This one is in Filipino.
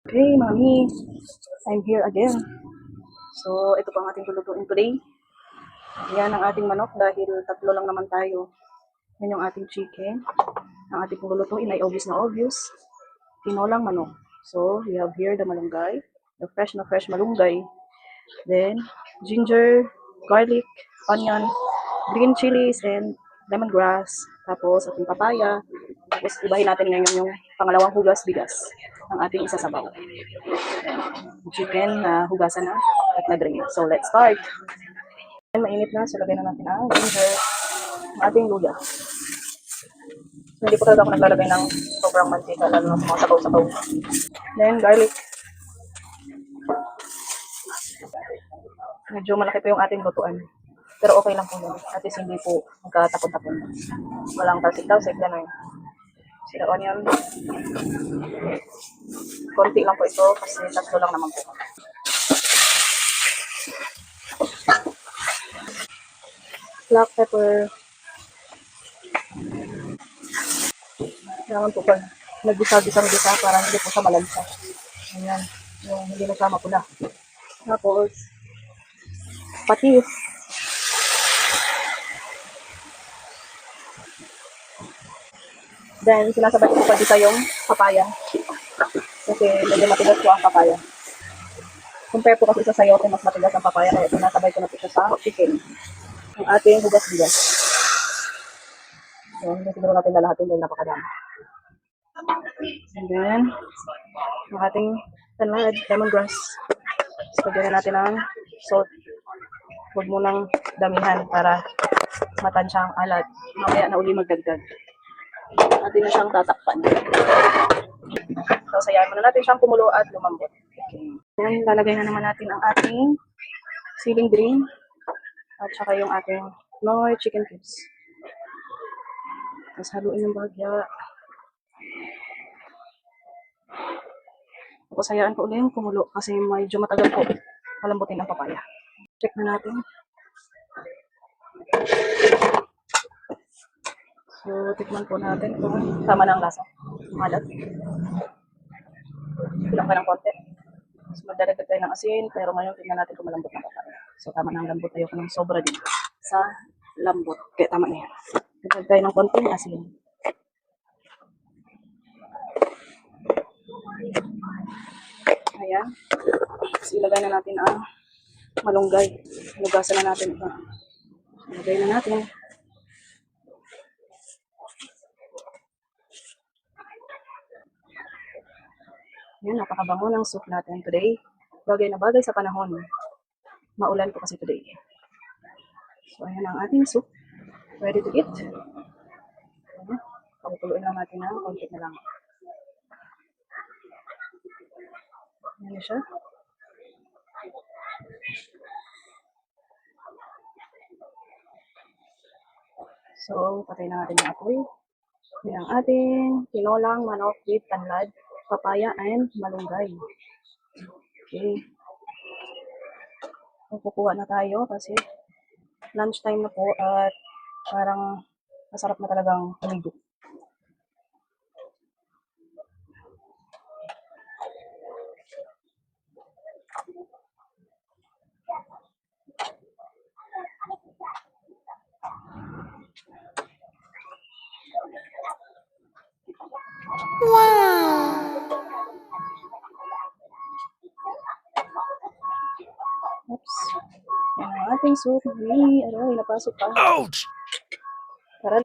Hey, Mami. I'm here again. So, ito pa ang ating lulutuin today. Yan ang ating manok dahil tatlo lang naman tayo. Yan yung ating chicken. Ang ating lulutuin ay obvious na obvious. Tinolang manok. So, we have here the malunggay. The fresh na fresh malunggay. Then, ginger, garlic, onion, green chilies, and lemongrass. Tapos, ating papaya. Tapos, ibahin natin ngayon yung pangalawang hugas bigas ng ating isasabaw. Chicken na hugasan na at na-drain. So, let's start. Mainit na, so lagay na natin ang ginger, ang ating luya. So, hindi po talaga ako naglalagay ng sobrang mantika, lalo na sa mga sabaw-sabaw. Then, garlic. Medyo malaki po yung ating lutuan. Pero okay lang po yun. At least hindi po magkatapon-tapon. Walang talsik-talsik, gano'n. Sila onion. Konti lang po ito kasi tatlo lang naman po. Black pepper. Kailangan po pag nag-gisa-gisa para hindi po siya malansa. Ayan. Yung hindi na siya mapula. Tapos, patis. Then, sinasabay ko pa dito yung papaya. Kasi medyo matigas po ang papaya. Compare po kasi sa sayote, mas matigas ang papaya. Kaya sinasabay ko na po siya sa chicken. Ang ating hugas-hugas. So, hindi siguro natin lalahatin dahil napakadami. And then, ang ating tanlad, lemongrass. So, lagyan na natin ang salt. Huwag munang damihan para matansya ang alat. Mamaya na uli magdagdag. Atin na siyang tatakpan. So, sayaan muna natin siyang kumulo at lumambot. Okay. Then, lalagay na naman natin ang ating siling green at saka yung ating mga chicken cubes. Tapos haluin yung bagya. Tapos hayaan ko ulit yung kumulo kasi medyo matagal po malambutin ang papaya. Check na natin. So, tikman po natin kung tama na ang lasa. Malat. Bilang pa ng konti. So, magdadagdag tayo ng asin, pero ngayon tingnan natin kung malambot na papaya. So, tama na ang lambot. Ayoko ng sobra din sa lambot. Kaya tama na yan. Dagdag tayo ng konting asin. Ayan. So, ilagay na natin ang malunggay. Lugasan na natin ito. Ilagay na natin. Yan, napakabango ng soup natin today. Bagay na bagay sa panahon. Maulan po kasi today. So, ayan ang ating soup. Ready to eat. Ayan. Pakuluin lang natin ng konti na lang. Ayan na siya. So, patay na natin yung apoy. Yan ang ating tinolang manok with tanlad, papaya, and malunggay. Okay. So, kukuha na tayo kasi lunchtime na po at parang masarap na talagang umigo. Oops. Yan ang ating soup. Aray, napasok pa. Ouch! Tara.